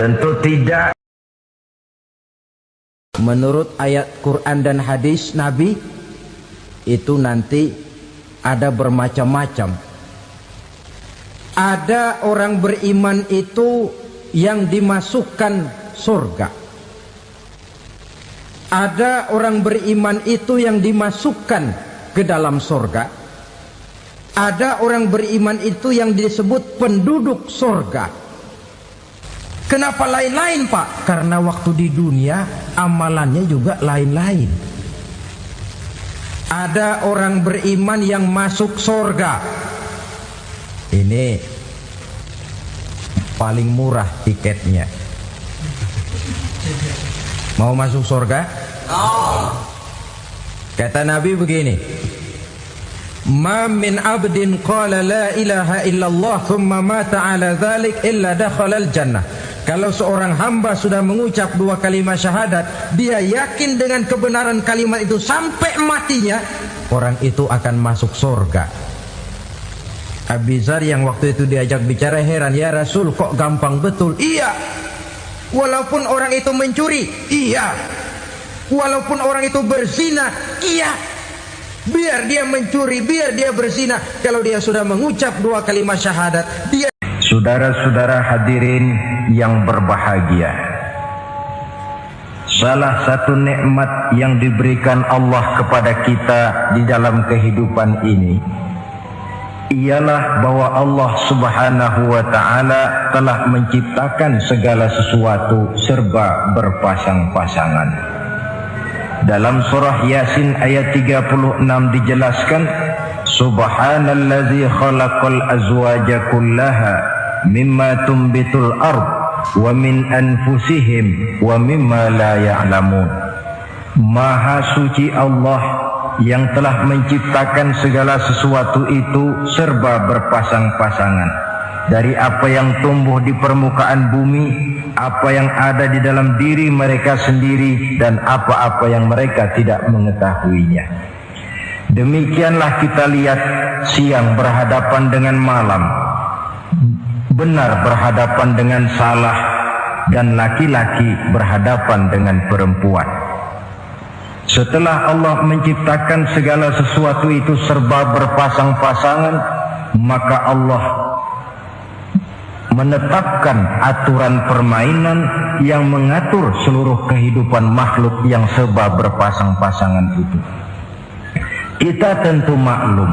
Tentu tidak. Menurut ayat Quran dan hadis Nabi itu nanti ada bermacam-macam. Ada orang beriman itu yang dimasukkan surga. Ada orang beriman itu yang dimasukkan ke dalam surga. Ada orang beriman itu yang disebut penduduk surga. Kenapa lain-lain, Pak? Karena waktu di dunia amalannya juga lain-lain. Ada orang beriman yang masuk surga. Ini paling murah tiketnya. Mau masuk surga? Kata Nabi begini, ma min abdin qala la ilaha illallah thumma mata ala dhalik illa dakhala al-jannah. Kalau seorang hamba sudah mengucap dua kalimat syahadat, dia yakin dengan kebenaran kalimat itu sampai matinya, orang itu akan masuk surga. Abi Dzar yang waktu itu diajak bicara heran, ya Rasul kok gampang betul? Iya. Walaupun orang itu mencuri, iya. Walaupun orang itu berzina, iya. Biar dia mencuri, biar dia berzina, kalau dia sudah mengucap dua kalimat syahadat, dia. Saudara-saudara hadirin yang berbahagia, salah satu nikmat yang diberikan Allah kepada kita di dalam kehidupan ini ialah bahwa Allah Subhanahu wa ta'ala telah menciptakan segala sesuatu serba berpasang-pasangan. Dalam surah Yasin ayat 36 dijelaskan, Subhanallazi khalaqal azwaja kullaha mimma tumbitul ard wa min anfusihim wa mimma la ya'lamun. Maha suci Allah yang telah menciptakan segala sesuatu itu serba berpasang-pasangan, dari apa yang tumbuh di permukaan bumi, apa yang ada di dalam diri mereka sendiri, dan apa-apa yang mereka tidak mengetahuinya. Demikianlah kita lihat siang berhadapan dengan malam, benar berhadapan dengan salah, dan laki-laki berhadapan dengan perempuan. Setelah Allah menciptakan segala sesuatu itu serba berpasang-pasangan, maka Allah menetapkan aturan permainan yang mengatur seluruh kehidupan makhluk yang serba berpasang-pasangan itu. Kita tentu maklum,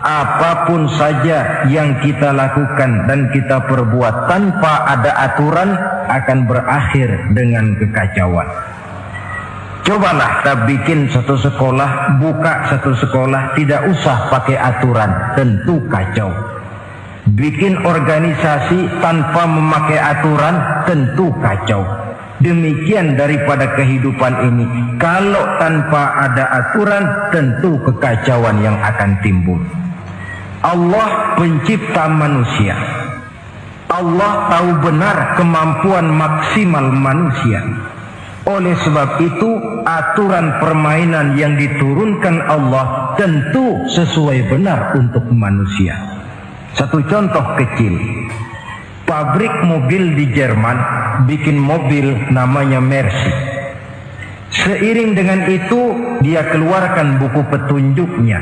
apapun saja yang kita lakukan dan kita perbuat tanpa ada aturan akan berakhir dengan kekacauan. Cobalah kita bikin satu sekolah, buka satu sekolah, tidak usah pakai aturan, tentu kacau. Bikin organisasi tanpa memakai aturan, tentu kacau. Demikian daripada kehidupan ini, kalau tanpa ada aturan, tentu kekacauan yang akan timbul. Allah pencipta manusia. Allah tahu benar kemampuan maksimal manusia. Oleh sebab itu, aturan permainan yang diturunkan Allah tentu sesuai benar untuk manusia. Satu contoh kecil, pabrik mobil di Jerman bikin mobil namanya Mercy. Seiring dengan itu, dia keluarkan buku petunjuknya.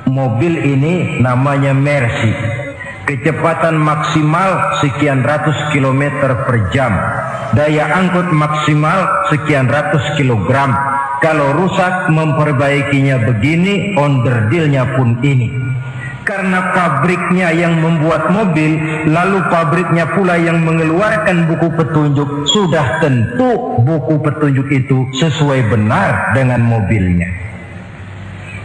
Mobil ini namanya Mercy. Kecepatan maksimal sekian ratus kilometer per jam. Daya angkut maksimal sekian ratus kilogram. Kalau rusak memperbaikinya begini, onderdilnya pun ini. Karena pabriknya yang membuat mobil, lalu pabriknya pula yang mengeluarkan buku petunjuk, sudah tentu buku petunjuk itu sesuai benar dengan mobilnya.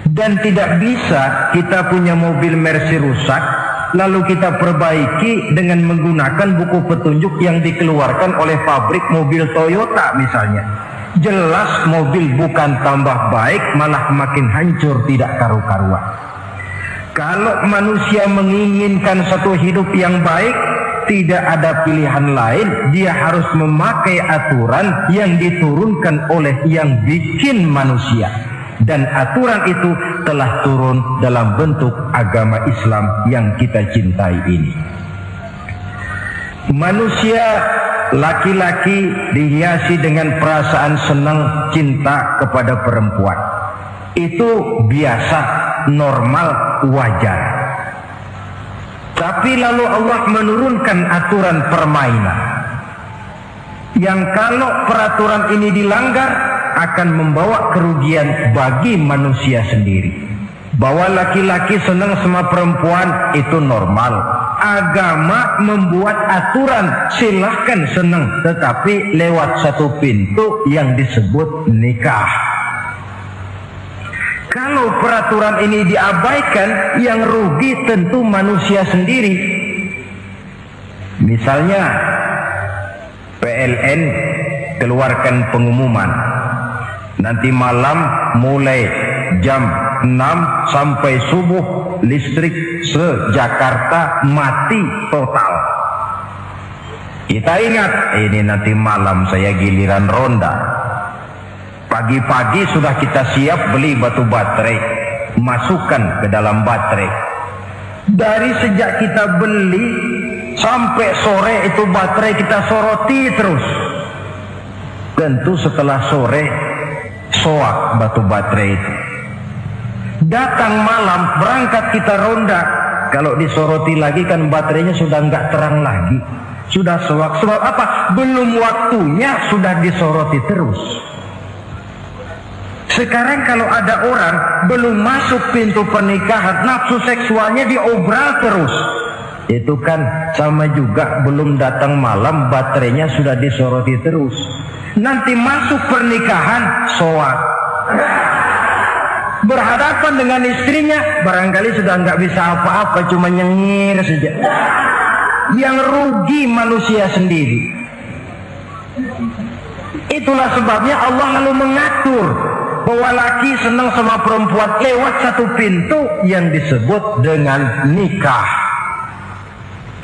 Dan tidak bisa kita punya mobil Mercy rusak, lalu kita perbaiki dengan menggunakan buku petunjuk yang dikeluarkan oleh pabrik mobil Toyota misalnya. Jelas mobil bukan tambah baik, malah makin hancur tidak karu-karuan. Kalau manusia menginginkan satu hidup yang baik, tidak ada pilihan lain, dia harus memakai aturan yang diturunkan oleh yang bikin manusia. Dan aturan itu telah turun dalam bentuk agama Islam yang kita cintai ini. Manusia laki-laki dihiasi dengan perasaan senang cinta kepada perempuan. Itu biasa, normal, wajar. Tapi lalu Allah menurunkan aturan permainan yang kalau peraturan ini dilanggar akan membawa kerugian bagi manusia sendiri. Bahwa laki-laki senang sama perempuan itu normal. Agama membuat aturan silahkan senang, tetapi lewat satu pintu yang disebut nikah. Kalau peraturan ini diabaikan, yang rugi tentu manusia sendiri. Misalnya PLN keluarkan pengumuman, nanti malam mulai jam 6 sampai subuh listrik se-Jakarta mati total. Kita ingat, ini nanti malam saya giliran ronda. Pagi-pagi sudah kita siap beli batu baterai, masukkan ke dalam baterai. Dari sejak kita beli sampai sore itu baterai kita soroti terus. Tentu setelah sore soak batu baterai itu. Datang malam berangkat kita ronda, kalau disoroti lagi kan baterainya sudah nggak terang lagi, sudah soak. Sebab apa? Belum waktunya sudah disoroti terus. Sekarang kalau ada orang belum masuk pintu pernikahan, nafsu seksualnya diobral terus. Itu kan sama juga belum datang malam baterainya sudah disoroti terus. Nanti masuk pernikahan soak. Berhadapan dengan istrinya barangkali sudah nggak bisa apa-apa, cuma nyengir saja. Yang rugi manusia sendiri. Itulah sebabnya Allah lalu mengatur bahwa laki senang sama perempuan lewat satu pintu yang disebut dengan nikah.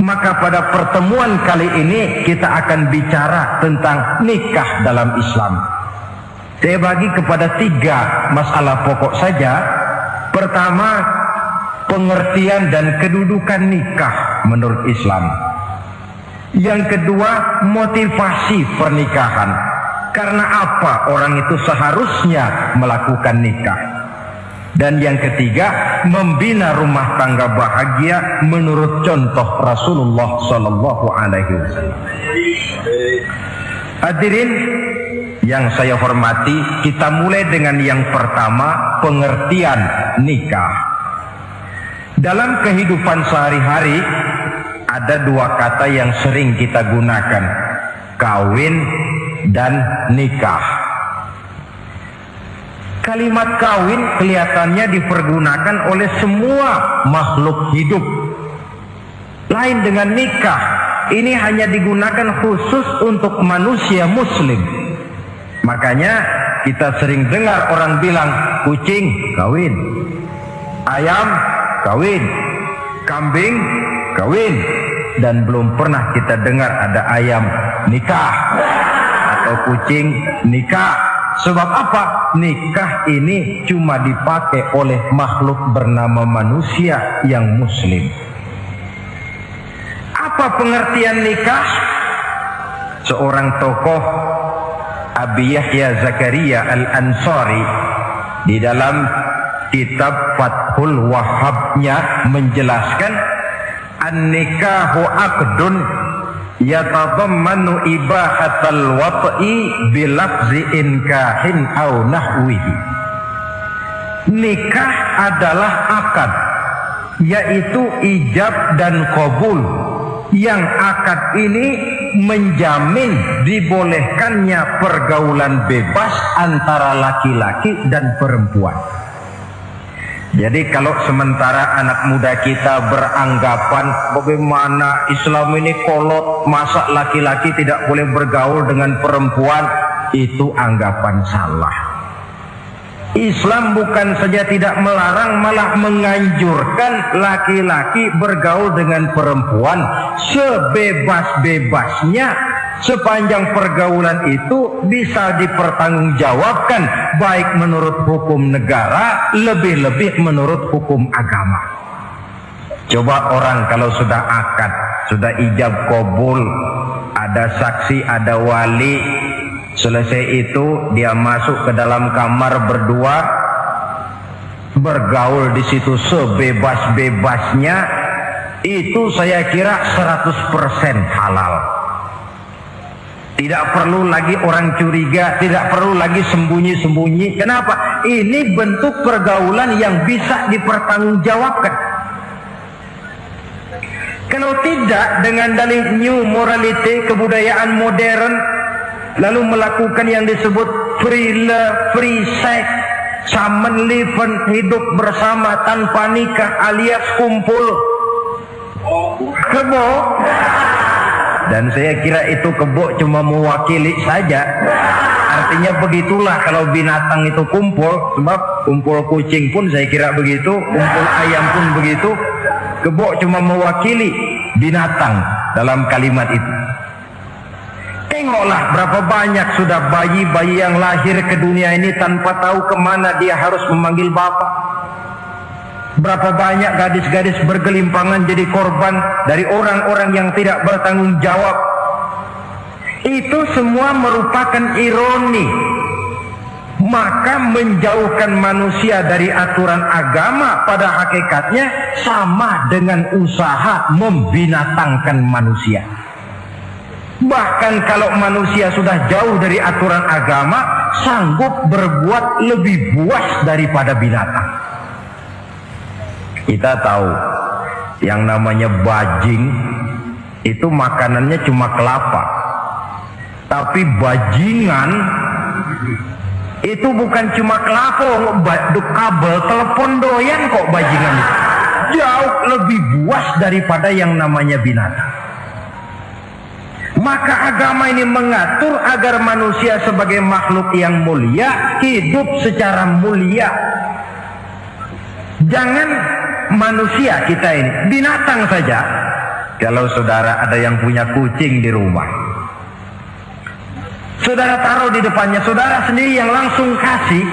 Maka pada pertemuan kali ini kita akan bicara tentang nikah dalam Islam. Saya bagi kepada 3 masalah pokok saja. Pertama, pengertian dan kedudukan nikah menurut Islam. Yang kedua, motivasi pernikahan. Karena apa orang itu seharusnya melakukan nikah. Dan yang ketiga, membina rumah tangga bahagia menurut contoh Rasulullah Sallallahu Alaihi Wasallam. Hadirin yang saya hormati, kita mulai dengan yang pertama, pengertian nikah. Dalam kehidupan sehari-hari ada 2 kata yang sering kita gunakan, kawin dan nikah. Kalimat kawin kelihatannya dipergunakan oleh semua makhluk hidup. Lain dengan nikah, ini hanya digunakan khusus untuk manusia muslim. Makanya kita sering dengar orang bilang kucing kawin, ayam kawin, kambing kawin, dan belum pernah kita dengar ada ayam nikah atau kucing nikah. Sebab apa? Nikah ini cuma dipakai oleh makhluk bernama manusia yang muslim. Apa pengertian nikah? Seorang tokoh, Abi Yahya Zakaria Al-Ansari, di dalam kitab Fathul Wahhabnya menjelaskan, an-nikahu aqdun yatadammanu ibahatal wat'i bilafzi inkahin au nahwihi. Nikah adalah akad, yaitu ijab dan qabul, yang akad ini menjamin dibolehkannya pergaulan bebas antara laki-laki dan perempuan. Jadi kalau sementara anak muda kita beranggapan bagaimana Islam ini kolot, masa laki-laki tidak boleh bergaul dengan perempuan, itu anggapan salah. Islam bukan saja tidak melarang, malah menganjurkan laki-laki bergaul dengan perempuan sebebas-bebasnya, sepanjang pergaulan itu bisa dipertanggungjawabkan baik menurut hukum negara, lebih-lebih menurut hukum agama. Coba orang kalau sudah akad sudah ijab kabul, ada saksi, ada wali. Selesai itu dia masuk ke dalam kamar berdua, bergaul di situ sebebas-bebasnya. Itu saya kira 100% halal. Tidak perlu lagi orang curiga, tidak perlu lagi sembunyi-sembunyi. Kenapa? Ini bentuk pergaulan yang bisa dipertanggungjawabkan. Kalau tidak, dengan dalih new morality, kebudayaan modern, lalu melakukan yang disebut free love, free sex, common living, hidup bersama tanpa nikah alias kumpul kebo. Dan saya kira itu kebo cuma mewakili saja. Artinya begitulah kalau binatang itu kumpul. Sebab kumpul kucing pun saya kira begitu, kumpul ayam pun begitu. Kebo cuma mewakili binatang dalam kalimat itu. Tengoklah berapa banyak sudah bayi-bayi yang lahir ke dunia ini tanpa tahu kemana dia harus memanggil bapak. Berapa banyak gadis-gadis bergelimpangan jadi korban dari orang-orang yang tidak bertanggung jawab. Itu semua merupakan ironi. Maka menjauhkan manusia dari aturan agama pada hakikatnya sama dengan usaha membinatangkan manusia. Bahkan kalau manusia sudah jauh dari aturan agama, sanggup berbuat lebih buas daripada binatang. Kita tahu yang namanya bajing itu makanannya cuma kelapa. Tapi bajingan itu bukan cuma kelapa, kabel telepon doyan kok bajingan itu. Jauh lebih buas daripada yang namanya binatang. Maka agama ini mengatur agar manusia sebagai makhluk yang mulia hidup secara mulia. Jangan manusia kita ini, binatang saja. Kalau saudara ada yang punya kucing di rumah, saudara taruh di depannya, saudara sendiri yang langsung kasih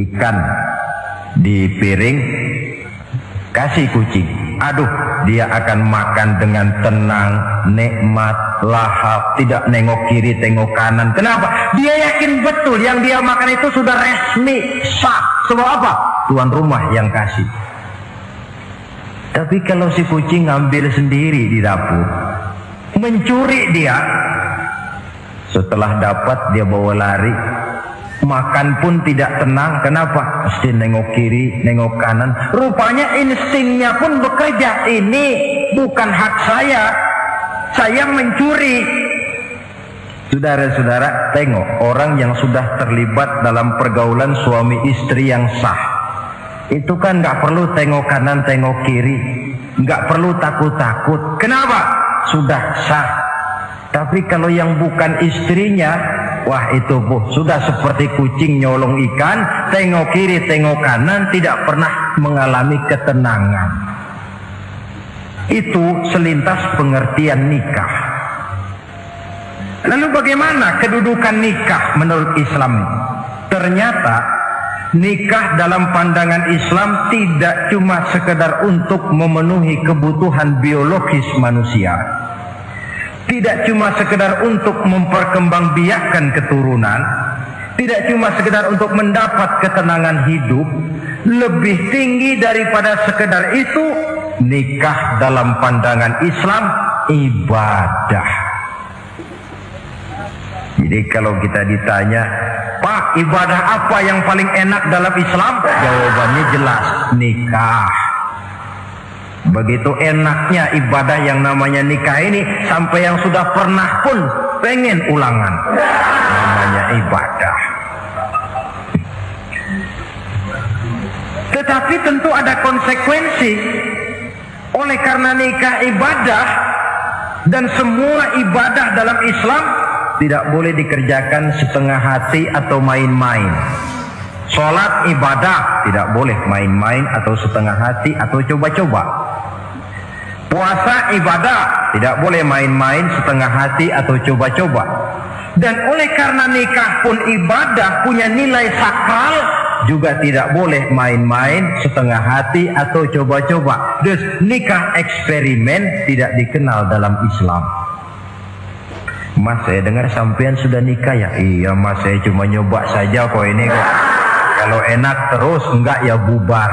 ikan di piring, kasih kucing. Aduh, dia akan makan dengan tenang, nikmat, lahap, tidak nengok kiri, tengok kanan. Kenapa? Dia yakin betul yang dia makan itu sudah resmi, sah. Sebab apa? Tuan rumah yang kasih. Tapi kalau si kucing ngambil sendiri di dapur, mencuri dia, setelah dapat dia bawa lari, makan pun tidak tenang. Kenapa? Mesti nengok kiri, nengok kanan. Rupanya instingnya pun bekerja. Ini bukan hak saya mencuri. Saudara-saudara, tengok orang yang sudah terlibat dalam pergaulan suami istri yang sah. Itu kan nggak perlu tengok kanan, tengok kiri, nggak perlu takut-takut. Kenapa? Sudah sah. Tapi kalau yang bukan istrinya, wah itu sudah seperti kucing nyolong ikan, tengok kiri, tengok kanan, tidak pernah mengalami ketenangan. Itu selintas pengertian nikah. Lalu bagaimana kedudukan nikah menurut Islam? Ternyata nikah dalam pandangan Islam tidak cuma sekedar untuk memenuhi kebutuhan biologis manusia. Tidak cuma sekedar untuk memperkembangbiakkan keturunan. Tidak cuma sekedar untuk mendapat ketenangan hidup. Lebih tinggi daripada sekedar itu, nikah dalam pandangan Islam ibadah. Jadi kalau kita ditanya, Pak, ibadah apa yang paling enak dalam Islam? Jawabannya jelas, nikah. Begitu enaknya ibadah yang namanya nikah ini, sampai yang sudah pernah pun pengen ulangan. Namanya ibadah. Tetapi tentu ada konsekuensi. Oleh karena nikah ibadah, dan semua ibadah dalam Islam tidak boleh dikerjakan setengah hati atau main-main. Sholat ibadah, tidak boleh main-main atau setengah hati atau coba-coba. Puasa ibadah, tidak boleh main-main, setengah hati atau coba-coba. Dan oleh karena nikah pun ibadah, punya nilai sakral, juga tidak boleh main-main, setengah hati atau coba-coba. Dus nikah eksperimen tidak dikenal dalam Islam. Mas, saya dengar sampean sudah nikah ya? Iya mas, saya cuma nyoba saja kok ini kok. Kalau enak terus, enggak ya bubar.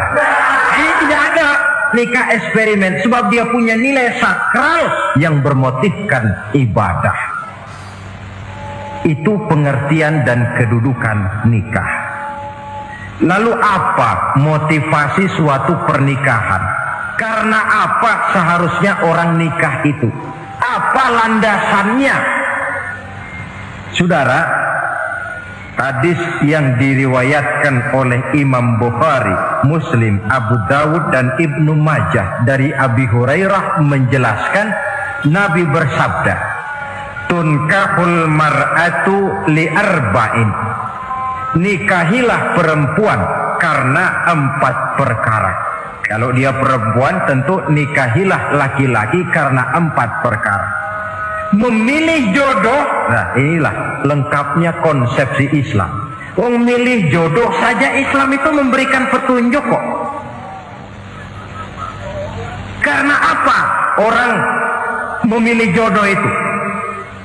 Ini tidak ada nikah eksperimen, sebab dia punya nilai sakral yang bermotifkan ibadah. Itu pengertian dan kedudukan nikah. Lalu apa motivasi suatu pernikahan? Karena apa seharusnya orang nikah itu? Apa landasannya? Saudara, hadis yang diriwayatkan oleh Imam Bukhari, Muslim, Abu Dawud dan Ibnu Majah dari Abi Hurairah menjelaskan Nabi bersabda, tunkahul mar'atu li arba'in. Nikahilah perempuan karena 4 perkara. Kalau dia perempuan tentu nikahilah laki-laki karena 4 perkara. Memilih jodoh, nah inilah lengkapnya konsepsi Islam. Memilih jodoh saja Islam itu memberikan petunjuk kok. Karena apa orang memilih jodoh itu?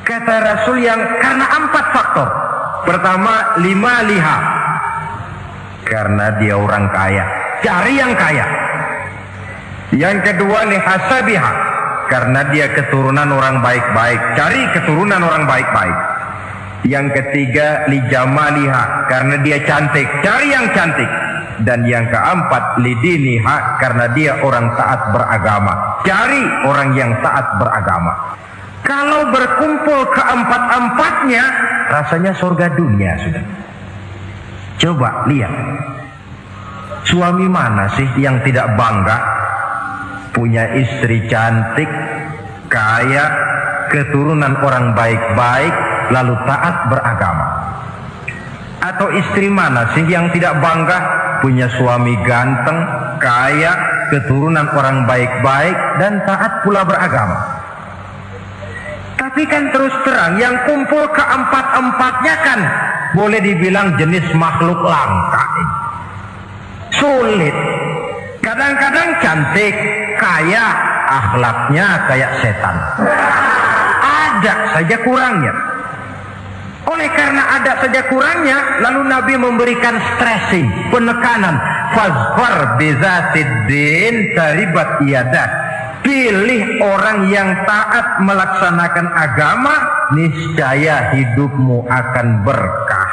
Kata Rasul yang karena 4 faktor. Pertama, 5 liha. Karena dia orang kaya, cari yang kaya. Yang kedua, lihasabiha. Karena dia keturunan orang baik-baik, cari keturunan orang baik-baik. Yang ketiga, lijamaliha. Karena dia cantik, cari yang cantik. Dan yang keempat, lidiniha. Karena dia orang taat beragama, cari orang yang taat beragama. Kalau berkumpul keempat-empatnya, rasanya surga dunia sudah. Coba lihat, suami mana sih yang tidak bangga punya istri cantik, kaya, keturunan orang baik-baik, lalu taat beragama? Atau istri mana sih yang tidak bangga punya suami ganteng, kaya, keturunan orang baik-baik, dan taat pula beragama? Tapi kan terus terang yang kumpul keempat-empatnya kan boleh dibilang jenis makhluk langka. Sulit. Kadang-kadang cantik, kaya, akhlaknya kayak setan. Ada saja kurangnya. Oleh karena ada saja kurangnya, lalu Nabi memberikan stressing, penekanan. Fazfar bizatiddin taribat iyadah. Pilih orang yang taat melaksanakan agama, niscaya hidupmu akan berkah.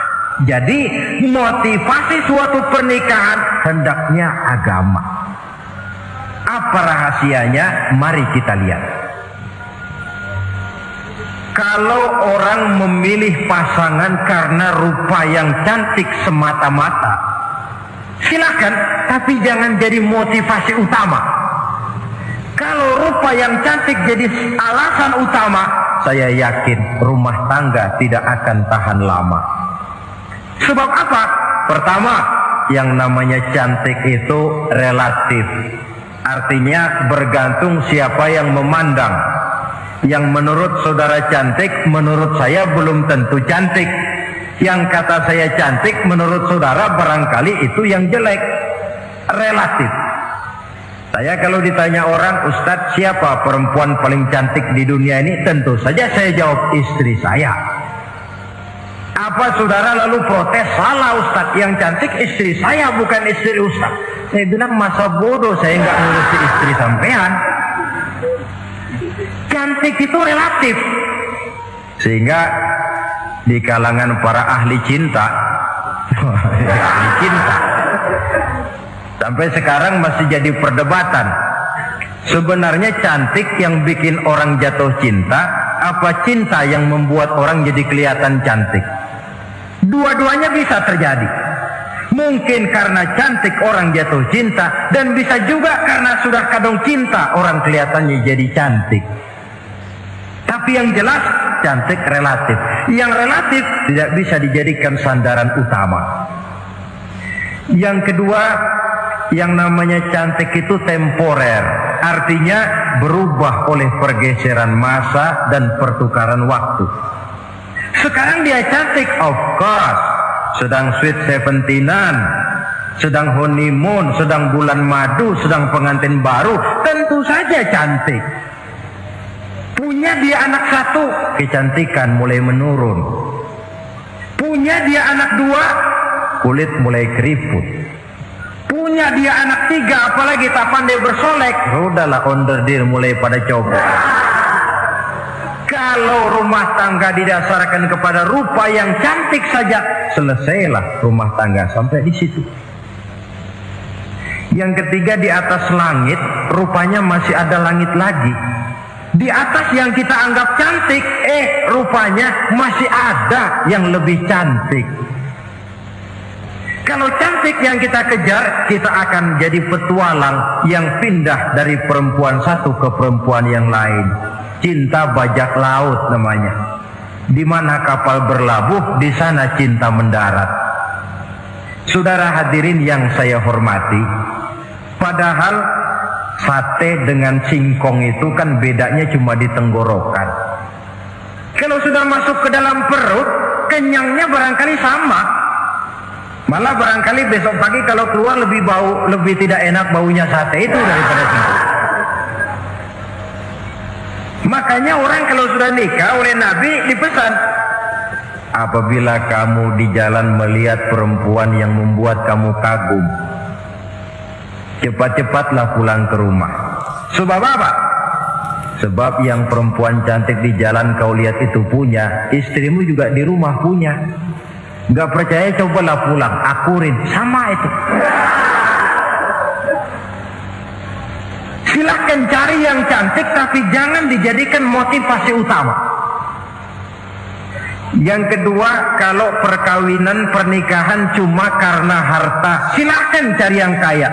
Jadi motivasi suatu pernikahan hendaknya agama. Apa rahasianya? Mari kita lihat. Kalau orang memilih pasangan karena rupa yang cantik semata-mata, silakan, tapi jangan jadi motivasi utama. Kalau rupa yang cantik jadi alasan utama, saya yakin rumah tangga tidak akan tahan lama. Sebab apa? Pertama, yang namanya cantik itu relatif. Artinya bergantung siapa yang memandang. Yang menurut saudara cantik, menurut saya belum tentu cantik. Yang kata saya cantik, menurut saudara barangkali itu yang jelek. Relatif. Saya kalau ditanya orang, Ustadz siapa perempuan paling cantik di dunia ini? Tentu saja saya jawab istri saya. Apa saudara lalu protes? Salah Ustadz, yang cantik istri saya bukan istri Ustadz. Saya bilang masa bodoh saya nggak ngurusi istri sampean. Cantik itu relatif. Sehingga di kalangan para ahli cinta, ahli cinta, sampai sekarang masih jadi perdebatan. Sebenarnya cantik yang bikin orang jatuh cinta, apa cinta yang membuat orang jadi kelihatan cantik? Dua-duanya bisa terjadi. Mungkin karena cantik orang jatuh cinta, dan bisa juga karena sudah kadung cinta orang kelihatannya jadi cantik. Tapi yang jelas cantik relatif. Yang relatif tidak bisa dijadikan sandaran utama. Yang kedua, yang namanya cantik itu temporer, artinya berubah oleh pergeseran masa dan pertukaran waktu. Sekarang dia cantik, of course, sedang sweet 17-an, sedang honeymoon, sedang bulan madu, sedang pengantin baru, tentu saja cantik. Punya dia anak satu, kecantikan mulai menurun. Punya dia anak dua, kulit mulai keriput. Punya dia anak tiga, apalagi tak pandai bersolek, udahlah onderdil mulai pada copot. Kalau rumah tangga didasarkan kepada rupa yang cantik saja, selesailah rumah tangga sampai di situ. Yang ketiga, di atas langit rupanya masih ada langit lagi. Di atas yang kita anggap cantik, rupanya masih ada yang lebih cantik. Kalau cantik yang kita kejar, kita akan jadi petualang yang pindah dari perempuan satu ke perempuan yang lain. Cinta bajak laut namanya. Di mana kapal berlabuh, di sana cinta mendarat. Saudara hadirin yang saya hormati, padahal sate dengan singkong itu kan bedanya cuma di tenggorokan. Kalau sudah masuk ke dalam perut, kenyangnya barangkali sama. Malah barangkali besok pagi kalau keluar lebih tidak enak baunya sate itu daripada singkong. Makanya orang kalau sudah nikah oleh Nabi dipesan, apabila kamu di jalan melihat perempuan yang membuat kamu kagum, cepat-cepatlah pulang ke rumah. Sebab apa? Sebab yang perempuan cantik di jalan kau lihat itu punya, istrimu juga di rumah punya. Gak percaya cobalah pulang, akurin, sama itu. Silahkan cari yang cantik, tapi jangan dijadikan motivasi utama. Yang kedua, kalau perkawinan pernikahan cuma karena harta, silahkan cari yang kaya.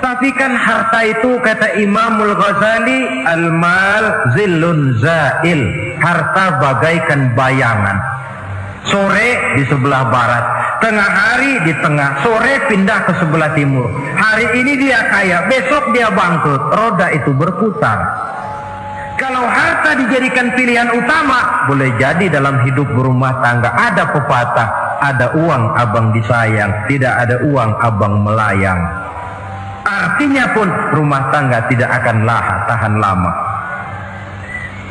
Tapi kan harta itu, kata Imamul Ghazali, al-mal zillun zail, harta bagaikan bayangan. Sore di sebelah barat, tengah hari di tengah, sore pindah ke sebelah timur. Hari ini dia kaya, besok dia bangkrut. Roda itu berputar. Kalau harta dijadikan pilihan utama, boleh jadi dalam hidup berumah tangga ada pepatah, ada uang abang disayang, tidak ada uang abang melayang. Artinya pun rumah tangga tidak akan tahan lama.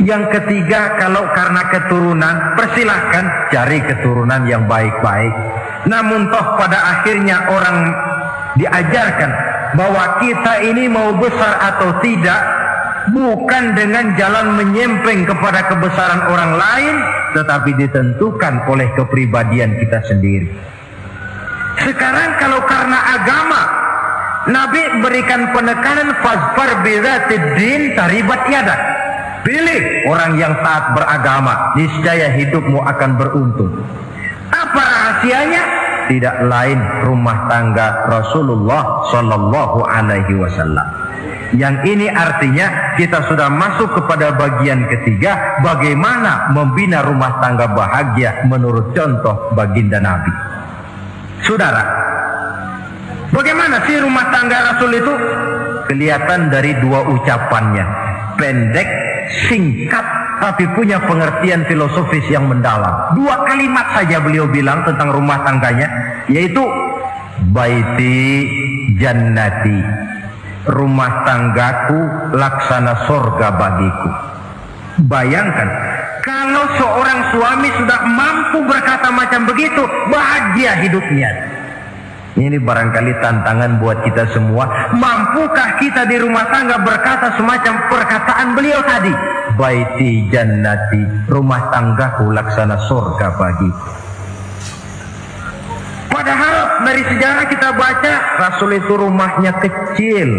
Yang ketiga, kalau karena keturunan, persilahkan cari keturunan yang baik-baik. Namun toh pada akhirnya orang diajarkan bahwa kita ini mau besar atau tidak, bukan dengan jalan menyempeng kepada kebesaran orang lain, tetapi ditentukan oleh kepribadian kita sendiri. Sekarang kalau karena agama, Nabi berikan penekanan fazfar bizatid din taribat yadak. Pilih orang yang taat beragama, niscaya hidupmu akan beruntung. Apa rahasianya? Tidak lain rumah tangga Rasulullah Sallallahu Alaihi Wasallam. Yang ini artinya kita sudah masuk kepada bagian ketiga, bagaimana membina rumah tangga bahagia menurut contoh baginda Nabi. Saudara, bagaimana sih rumah tangga Rasul itu? Kelihatan dari dua ucapannya, pendek, singkat, tapi punya pengertian filosofis yang mendalam. Dua kalimat saja beliau bilang tentang rumah tangganya, yaitu baiti jannati, rumah tanggaku laksana sorga bagiku. Bayangkan kalau seorang suami sudah mampu berkata macam begitu, bahagia hidupnya. Ini barangkali tantangan buat kita semua. Mampukah kita di rumah tangga berkata semacam perkataan beliau tadi? Baiti jannati, rumah tanggaku laksana surga bagiku. Padahal dari sejarah kita baca, Rasul itu rumahnya kecil,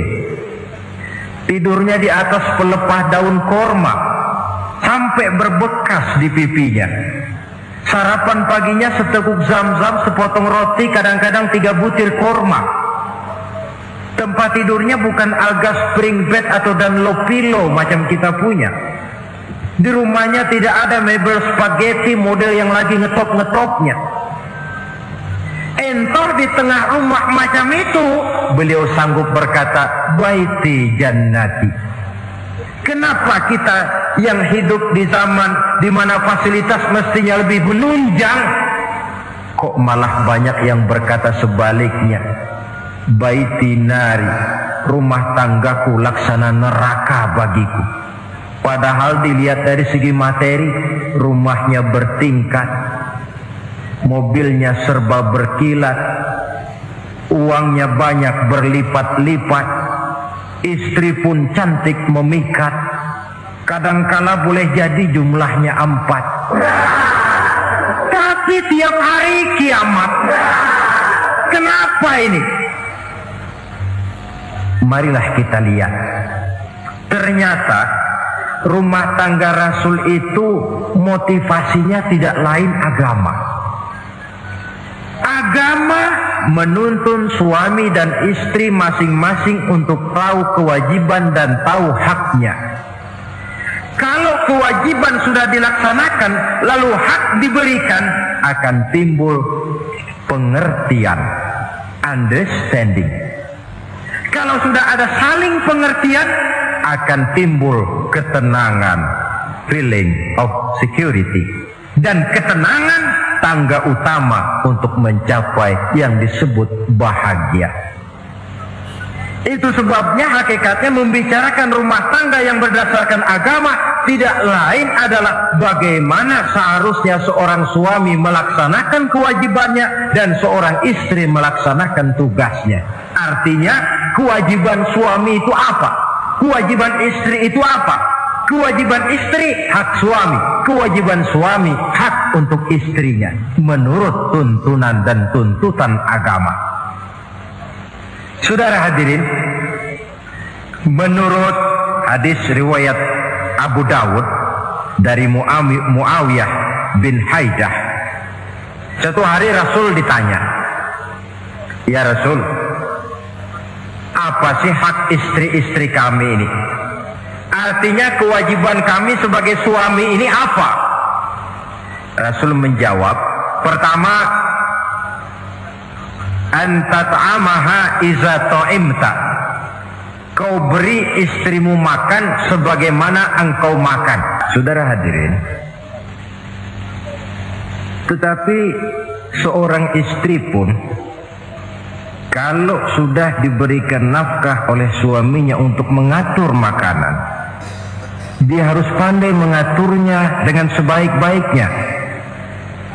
tidurnya di atas pelepah daun korma, sampai berbekas di pipinya. Sarapan paginya seteguk zam-zam, sepotong roti, kadang-kadang 3 butir korma. Tempat tidurnya bukan alga spring bed atau Dunlop pillow macam kita punya. Di rumahnya tidak ada mebel spaghetti model yang lagi ngetop-ngetopnya. Entor di tengah rumah macam itu, beliau sanggup berkata, baiti jannati. Kenapa kita yang hidup di zaman di mana fasilitas mestinya lebih menunjang, kok malah banyak yang berkata sebaliknya? baiti nari, rumah tanggaku laksana neraka bagiku. Padahal dilihat dari segi materi, rumahnya bertingkat, mobilnya serba berkilat, uangnya banyak berlipat-lipat, istri pun cantik memikat, kadangkala boleh jadi jumlahnya 4. Tapi tiap hari kiamat. Kenapa ini? Marilah kita lihat. Ternyata rumah tangga Rasul itu motivasinya tidak lain agama. Agama menuntun suami dan istri masing-masing untuk tahu kewajiban dan tahu haknya. Kalau kewajiban sudah dilaksanakan lalu hak diberikan, akan timbul pengertian, understanding. Kalau sudah ada saling pengertian, akan timbul ketenangan, feeling of security. Dan ketenangan tangga utama untuk mencapai yang disebut bahagia. Itu sebabnya hakikatnya membicarakan rumah tangga yang berdasarkan agama tidak lain adalah bagaimana seharusnya seorang suami melaksanakan kewajibannya dan seorang istri melaksanakan tugasnya. Artinya kewajiban suami itu apa? Kewajiban istri itu apa? Kewajiban istri hak suami, kewajiban suami hak untuk istrinya menurut tuntunan dan tuntutan agama. Saudara hadirin, menurut hadis riwayat Abu Dawud dari Muawiyah bin Haidah, suatu hari Rasul ditanya, "Ya Rasul, apa sih hak istri-istri kami ini? Artinya kewajiban kami sebagai suami ini apa?" Rasul menjawab, pertama, anta ta'amaha iza ta'imta, kau beri istrimu makan sebagaimana engkau makan. Saudara hadirin, tetapi seorang istri pun kalau sudah diberikan nafkah oleh suaminya untuk mengatur makanan, dia harus pandai mengaturnya dengan sebaik-baiknya.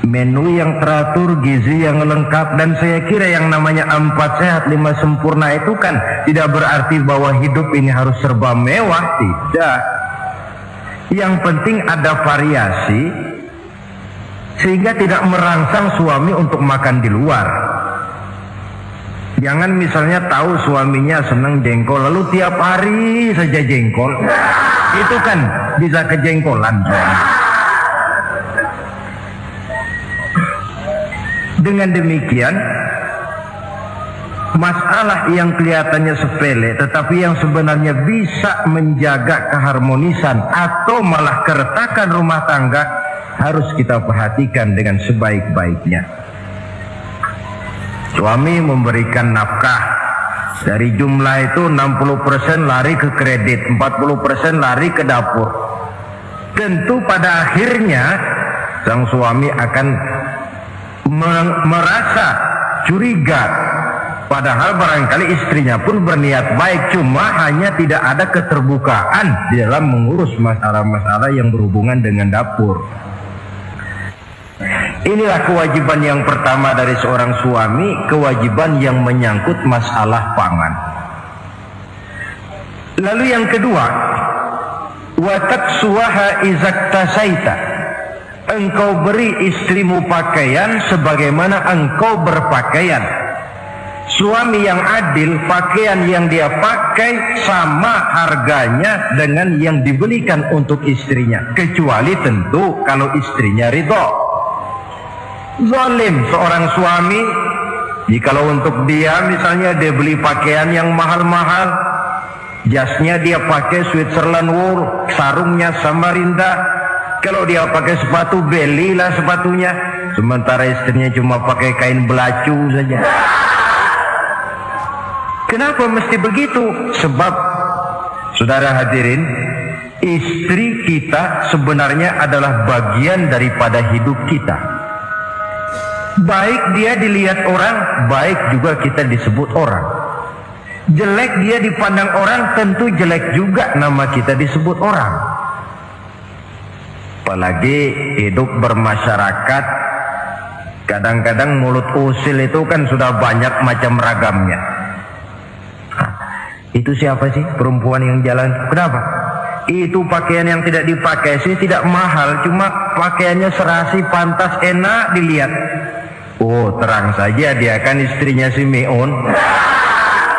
Menu yang teratur, gizi yang lengkap, dan saya kira yang namanya 4 sehat 5 sempurna itu kan tidak berarti bahwa hidup ini harus serba mewah, tidak. Yang penting ada variasi sehingga tidak merangsang suami untuk makan di luar. Jangan misalnya tahu suaminya senang jengkol lalu tiap hari saja jengkol, itu kan bisa kejengkolan suami. Dengan demikian, masalah yang kelihatannya sepele tetapi yang sebenarnya bisa menjaga keharmonisan atau malah keretakan rumah tangga harus kita perhatikan dengan sebaik-baiknya. Suami memberikan nafkah, dari jumlah itu 60% lari ke kredit, 40% lari ke dapur. Tentu pada akhirnya sang suami akan merasa curiga, padahal barangkali istrinya pun berniat baik, cuma hanya tidak ada keterbukaan di dalam mengurus masalah-masalah yang berhubungan dengan dapur. Inilah kewajiban yang pertama dari seorang suami, kewajiban yang menyangkut masalah pangan. Lalu yang kedua, wa taksuha izaktasaita, engkau beri istrimu pakaian sebagaimana engkau berpakaian. Suami yang adil, pakaian yang dia pakai sama harganya dengan yang dibelikan untuk istrinya, kecuali tentu kalau istrinya ridho. Zalim seorang suami jikalau untuk dia misalnya dia beli pakaian yang mahal-mahal, jasnya dia pakai Switzerland wool, sarungnya Samarinda. Kalau dia pakai sepatu, belilah sepatunya. Sementara istrinya cuma pakai kain belacu saja. Kenapa mesti begitu? Sebab, saudara hadirin, istri kita sebenarnya adalah bagian daripada hidup kita. Baik dia dilihat orang, baik juga kita disebut orang. Jelek dia dipandang orang, tentu jelek juga nama kita disebut orang. Apalagi hidup bermasyarakat, kadang-kadang mulut usil itu kan sudah banyak macam ragamnya. Itu siapa sih perempuan yang jalan? Kenapa? Itu pakaian yang tidak dipakai sih, tidak mahal, cuma pakaiannya serasi, pantas, enak dilihat. Oh, terang saja dia kan istrinya si Miun.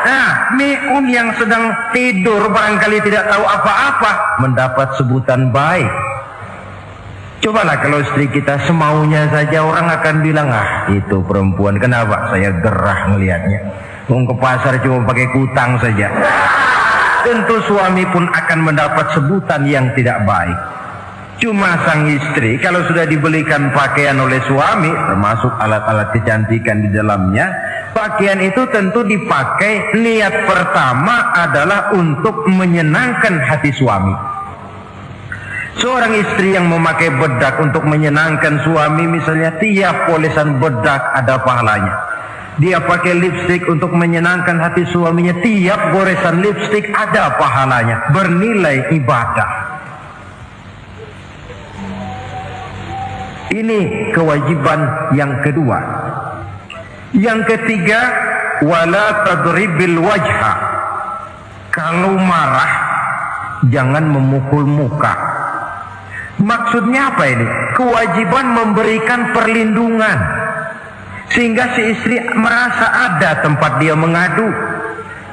Nah, Miun yang sedang tidur barangkali tidak tahu apa-apa mendapat sebutan baik. Cobalah kalau istri kita semaunya saja, orang akan bilang, ah itu perempuan, kenapa saya gerah ngelihatnya, mau ke pasar cuma pakai kutang saja. Tentu suami pun akan mendapat sebutan yang tidak baik. Cuma sang istri kalau sudah dibelikan pakaian oleh suami, termasuk alat-alat kecantikan di dalamnya, pakaian itu tentu dipakai, niat pertama adalah untuk menyenangkan hati suami. Seorang istri yang memakai bedak untuk menyenangkan suami, misalnya tiap polesan bedak ada pahalanya. Dia pakai lipstik untuk menyenangkan hati suaminya, tiap goresan lipstik ada pahalanya, bernilai ibadah. Ini kewajiban yang kedua. Yang ketiga, wala tadribil wajha. Kalau marah jangan memukul muka. Maksudnya apa ini? Kewajiban memberikan perlindungan, sehingga si istri merasa ada tempat dia mengadu,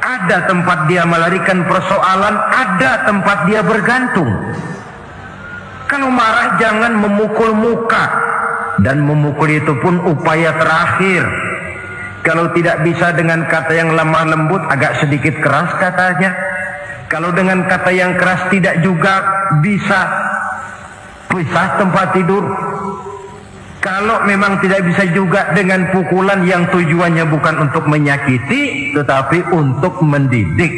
ada tempat dia melarikan persoalan, ada tempat dia bergantung. Kalau marah jangan memukul muka, dan memukul itu pun upaya terakhir. Kalau tidak bisa dengan kata yang lemah lembut, agak sedikit keras katanya. Kalau dengan kata yang keras tidak juga bisa pisah tempat tidur. Kalau memang tidak bisa juga dengan pukulan yang tujuannya bukan untuk menyakiti, tetapi untuk mendidik.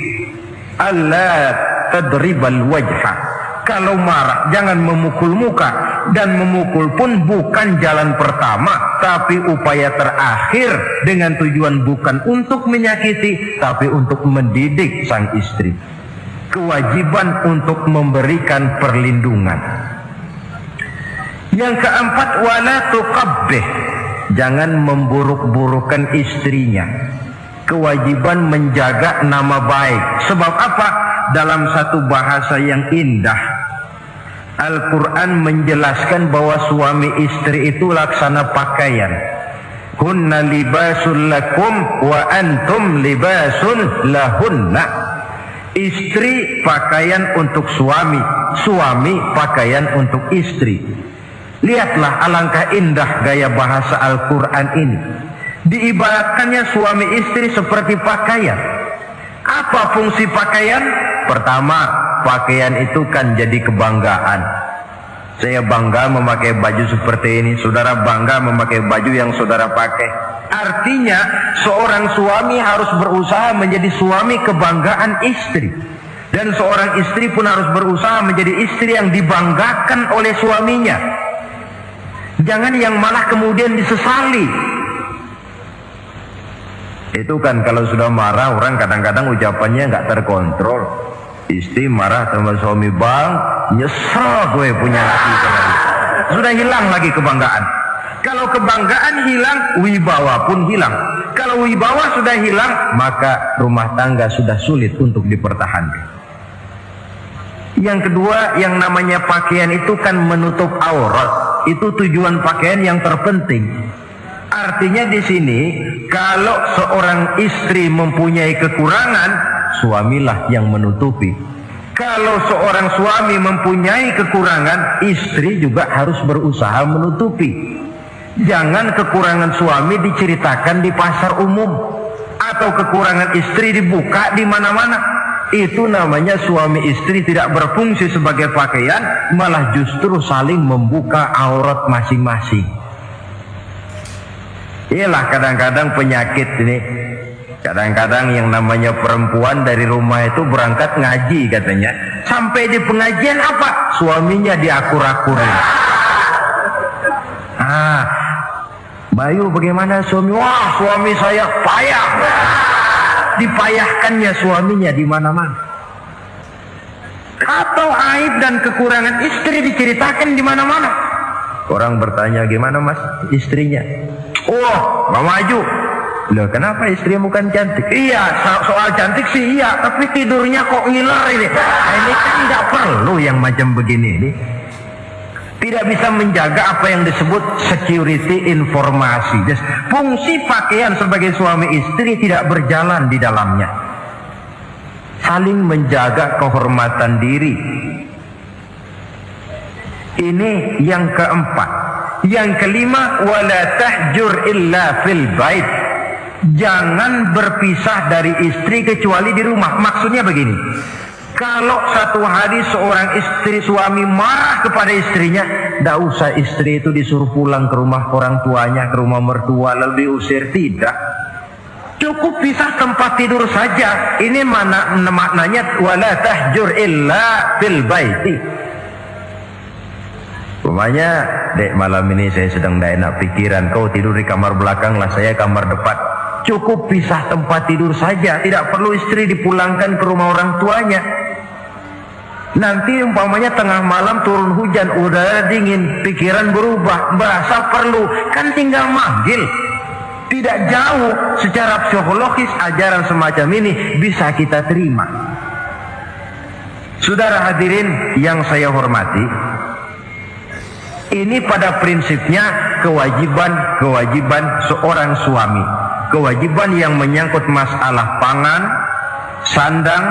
Allah tadribal wajha. Kalau marah jangan memukul muka, dan memukul pun bukan jalan pertama, tapi upaya terakhir dengan tujuan bukan untuk menyakiti, tapi untuk mendidik sang istri. Kewajiban untuk memberikan perlindungan. Yang keempat, wala tuqabbih. Jangan memburuk-burukkan istrinya. Kewajiban menjaga nama baik. Sebab apa? Dalam satu bahasa yang indah, Al-Quran menjelaskan bahwa suami istri itu laksana pakaian. Hunna libasul lakum wa antum libasun lahunna. Istri pakaian untuk suami, suami pakaian untuk istri. Lihatlah alangkah indah gaya bahasa Al-Quran ini. Diibaratkannya suami istri seperti pakaian. Apa fungsi pakaian? Pertama, pakaian itu kan jadi kebanggaan. Saya bangga memakai baju seperti ini, saudara bangga memakai baju yang saudara pakai. Artinya seorang suami harus berusaha menjadi suami kebanggaan istri, dan seorang istri pun harus berusaha menjadi istri yang dibanggakan oleh suaminya. Jangan yang malah kemudian disesali. Itu kan kalau sudah marah orang kadang-kadang ucapannya nggak terkontrol. Istri marah sama suami, bang, nyesel gue punya laki sekali. Sudah hilang lagi kebanggaan. Kalau kebanggaan hilang, wibawa pun hilang. Kalau wibawa sudah hilang, maka rumah tangga sudah sulit untuk dipertahankan. Yang kedua, yang namanya pakaian itu kan menutup aurat. Itu tujuan pakaian yang terpenting. Artinya di sini, kalau seorang istri mempunyai kekurangan, suamilah yang menutupi. Kalau seorang suami mempunyai kekurangan, istri juga harus berusaha menutupi. Jangan kekurangan suami diceritakan di pasar umum, atau kekurangan istri dibuka di mana-mana. Itu namanya suami istri tidak berfungsi sebagai pakaian, malah justru saling membuka aurat masing-masing. Inilah kadang-kadang penyakit ini. Kadang-kadang yang namanya perempuan dari rumah itu berangkat ngaji katanya, sampai di pengajian apa? Suaminya diakur-akurin. Bayu bagaimana suami? Wah, suami saya payah. dipayahkannya suaminya di mana-mana. Atau aib dan kekurangan istri diceritakan di mana-mana. Orang bertanya, gimana mas istrinya? Oh, nggak maju. Loh, kenapa istrimu kan cantik? Iya, soal cantik sih iya, tapi tidurnya kok ngiler ini. Nah, ini kan nggak perlu yang macam begini ini. Tidak bisa menjaga apa yang disebut security informasi. Fungsi pakaian sebagai suami istri tidak berjalan di dalamnya. Saling menjaga kehormatan diri. Ini yang keempat. Yang kelima, wala tahjur illa fil bait. Jangan berpisah dari istri kecuali di rumah. Maksudnya begini. Kalau satu hari seorang istri suami marah kepada istrinya, tidak usah istri itu disuruh pulang ke rumah orang tuanya, ke rumah mertua lalu diusir, tidak. Cukup pisah tempat tidur saja. Ini maknanya wala tahjur illa fil baiti. Umpamanya, dek malam ini saya sedang tidak enak pikiran, kau tidur di kamar belakang lah, saya kamar depan. Cukup pisah tempat tidur saja, tidak perlu istri dipulangkan ke rumah orang tuanya. Nanti umpamanya tengah malam turun hujan, udara dingin, pikiran berubah, merasa perlu, kan tinggal manggil. Tidak jauh secara psikologis ajaran semacam ini bisa kita terima. Saudara hadirin yang saya hormati, ini pada prinsipnya kewajiban seorang suami. Kewajiban yang menyangkut masalah pangan, sandang,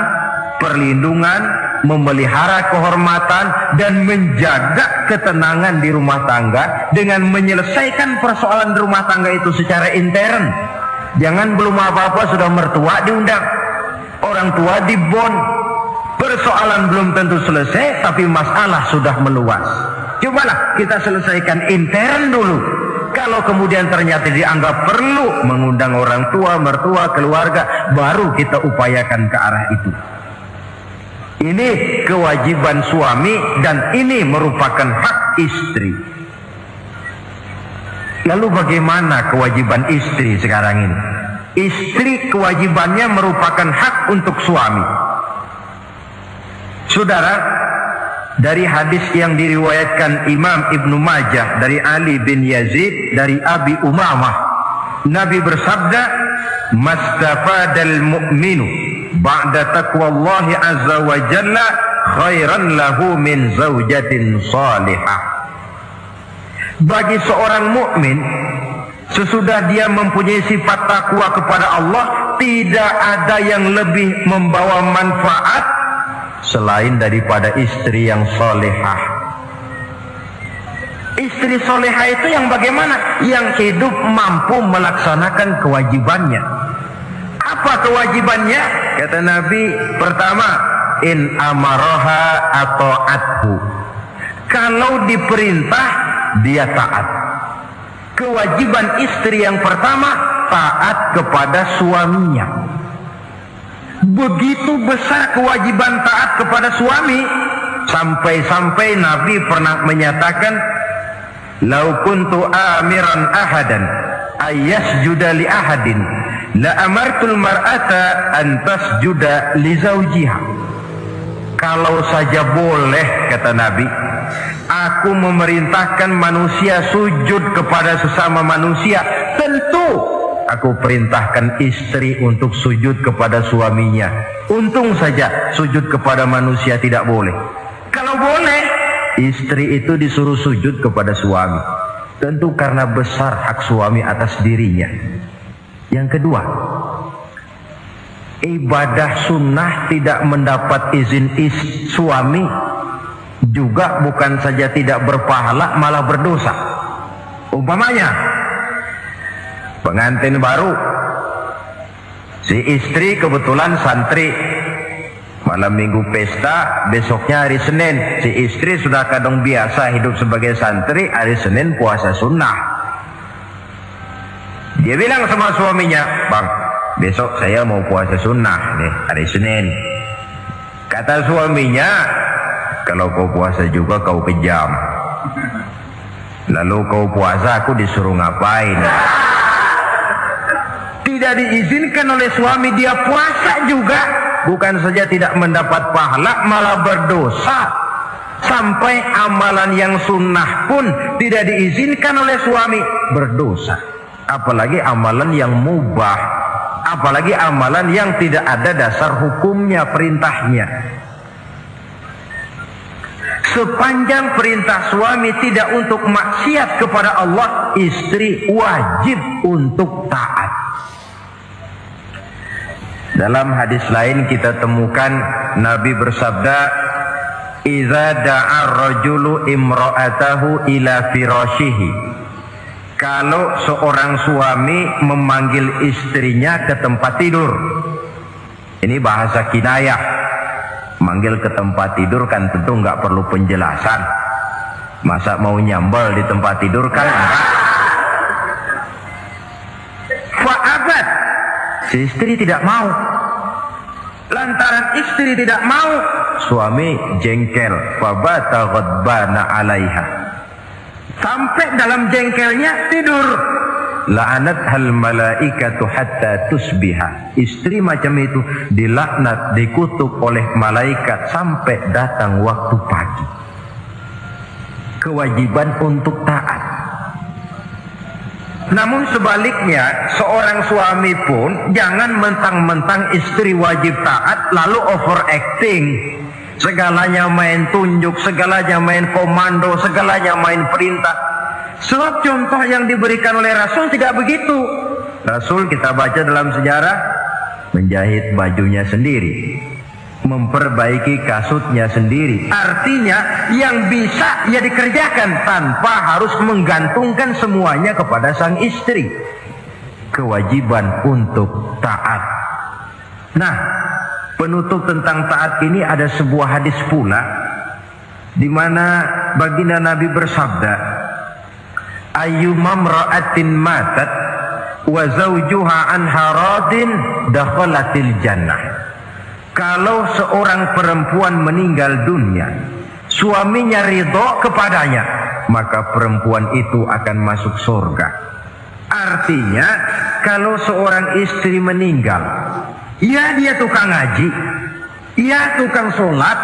perlindungan, memelihara kehormatan, dan menjaga ketenangan di rumah tangga dengan menyelesaikan persoalan di rumah tangga itu secara intern. Jangan belum apa-apa sudah mertua diundang, orang tua dibon. Persoalan belum tentu selesai, tapi masalah sudah meluas. Cobalah kita selesaikan intern dulu. Kalau kemudian ternyata dianggap perlu mengundang orang tua, mertua, keluarga, baru kita upayakan ke arah itu. Ini kewajiban suami dan ini merupakan hak istri. Lalu bagaimana kewajiban istri sekarang ini? Istri kewajibannya merupakan hak untuk suami. Saudara, dari hadis yang diriwayatkan Imam Ibnu Majah dari Ali bin Yazid dari Abi Umamah, Nabi bersabda, "Mastafadal mu'minu ba'da taqwallahi azza wa jalla khairan lahu min zaujatin salihah." Bagi seorang mukmin, sesudah dia mempunyai sifat takwa kepada Allah, tidak ada yang lebih membawa manfaat selain daripada istri yang solehah. Istri solehah itu yang bagaimana? Yang hidup mampu melaksanakan kewajibannya. Apa kewajibannya? Kata Nabi, pertama, in amaroha atau athu. Kalau diperintah, dia taat. Kewajiban istri yang pertama, taat kepada suaminya. Begitu besar kewajiban taat kepada suami, sampai-sampai Nabi pernah menyatakan, "Lau kuntu amiran ahadan ayyasjuda li ahadin la amartul mar'ata an tasjuda li zawjiha." Kalau saja boleh, kata Nabi, aku memerintahkan manusia sujud kepada sesama manusia, tentu aku perintahkan istri untuk sujud kepada suaminya. Untung saja sujud kepada manusia tidak boleh. Kalau boleh, istri itu disuruh sujud kepada suami. Tentu karena besar hak suami atas dirinya. Yang kedua, ibadah sunnah tidak mendapat izin suami juga bukan saja tidak berpahala, malah berdosa. Umpamanya, pengantin baru, si istri kebetulan santri, malam minggu pesta, besoknya hari Senin, si istri sudah kadang biasa hidup sebagai santri, hari Senin puasa sunnah. Dia bilang sama suaminya, "Bang, besok saya mau puasa sunnah nih, hari Senin." Kata suaminya, "Kalau kau puasa juga kau kejam. Lalu kau puasa, aku disuruh ngapain?" Tidak diizinkan oleh suami dia puasa juga. Bukan saja tidak mendapat pahala, malah berdosa. Sampai amalan yang sunnah pun tidak diizinkan oleh suami, berdosa. Apalagi amalan yang mubah, apalagi amalan yang tidak ada dasar hukumnya, perintahnya. Sepanjang perintah suami tidak untuk maksiat kepada Allah, istri wajib untuk taat. Dalam hadis lain kita temukan Nabi bersabda, "Idza da'a ar-rajulu imra'atahu ila firashihi." Kalau seorang suami memanggil istrinya ke tempat tidur. Ini bahasa kinayah. Manggil ke tempat tidur kan tentu nggak perlu penjelasan. Masa mau nyambal di tempat tidur kan enggak. Fa'abat. Si istri tidak mau. Lantaran istri tidak mau, suami jengkel. Fabata ghadbana 'alaiha. Sampai dalam jengkelnya tidur. La'anat hal malaikatu hatta tusbiha. Istri macam itu dilaknat, dikutuk oleh malaikat sampai datang waktu pagi. Kewajiban untuk taat. Namun sebaliknya, seorang suami pun jangan mentang-mentang istri wajib taat lalu overacting. Segalanya main tunjuk, segalanya main komando, segalanya main perintah. Sebab contoh yang diberikan oleh Rasul tidak begitu. Rasul kita baca dalam sejarah menjahit bajunya sendiri, memperbaiki kasutnya sendiri. Artinya yang bisa ya dikerjakan tanpa harus menggantungkan semuanya kepada sang istri. Kewajiban untuk taat. Nah, penutup tentang taat ini ada sebuah hadis pula di mana baginda Nabi bersabda, ayyumam ra'atin matat wa zawjuha anha radin dakhalatil jannah. Kalau seorang perempuan meninggal dunia, suaminya ridho kepadanya, maka perempuan itu akan masuk surga. Artinya kalau seorang istri meninggal, ya dia tukang ngaji, ya tukang sholat,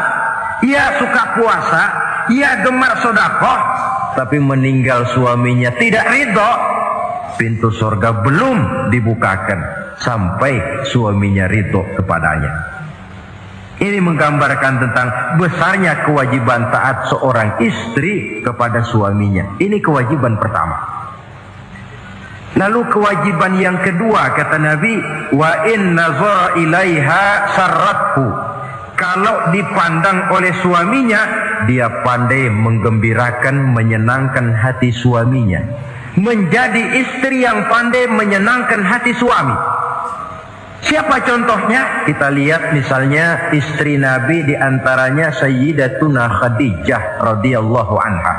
ya suka puasa, ya gemar sedekah, tapi meninggal suaminya tidak ridho, pintu surga belum dibukakan sampai suaminya ridho kepadanya. Ini menggambarkan tentang besarnya kewajiban taat seorang istri kepada suaminya. Ini kewajiban pertama. Lalu kewajiban yang kedua kata Nabi, wa in nazara ilaiha sarrathu. Kalau dipandang oleh suaminya, dia pandai menggembirakan, menyenangkan hati suaminya. Menjadi istri yang pandai menyenangkan hati suami. Siapa contohnya? Kita lihat misalnya istri Nabi, diantaranya Sayyidatuna Khadijah radhiyallahu anha.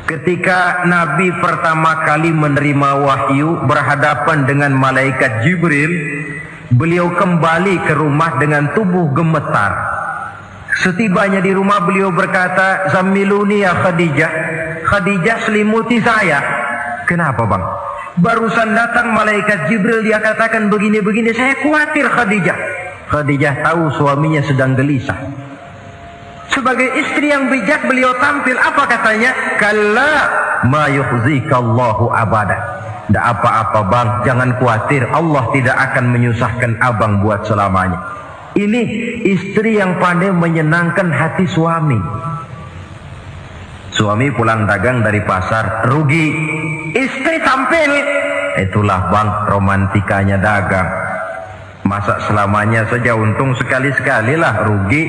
Ketika Nabi pertama kali menerima wahyu berhadapan dengan malaikat Jibril, beliau kembali ke rumah dengan tubuh gemetar. Setibanya di rumah beliau berkata, "Zammiluni ya Khadijah." Khadijah, selimuti saya. Kenapa bang? Barusan datang malaikat Jibril, dia katakan begini-begini, saya khawatir Khadijah. Khadijah tahu suaminya sedang gelisah. Sebagai istri yang bijak beliau tampil, apa katanya? Kalla ma yukhzikallahu abada. Tidak apa-apa bang, jangan khawatir, Allah tidak akan menyusahkan abang buat selamanya. Ini istri yang pandai menyenangkan hati suami. Suami pulang dagang dari pasar, rugi. Istri tampil. Itulah bang, romantikanya dagang. Masa selamanya saja untung sekali-sekali lah, rugi.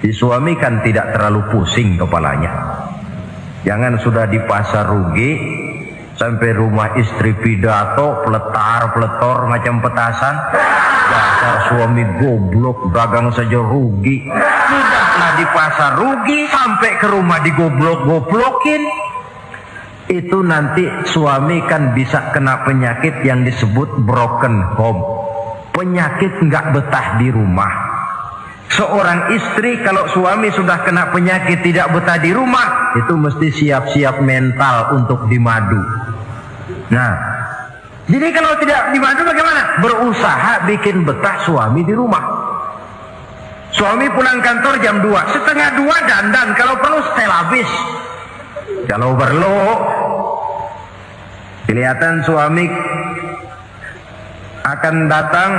Si suami kan tidak terlalu pusing kepalanya. Jangan sudah di pasar rugi, sampai rumah istri pidato, peletar-peletor macam petasan. Dasar suami goblok, dagang saja rugi. Sudahlah di pasar rugi, sampai ke rumah digoblok-goblokin. Itu nanti suami kan bisa kena penyakit yang disebut broken home. Penyakit nggak betah di rumah. Seorang istri kalau suami sudah kena penyakit tidak betah di rumah, itu mesti siap-siap mental untuk dimadu. Nah, Jadi kalau tidak dibantu bagaimana? Berusaha bikin betah suami di rumah. Suami pulang kantor jam 2, setengah 2 dandan, kalau perlu setel habis. Kalau perlu kelihatan suami akan datang,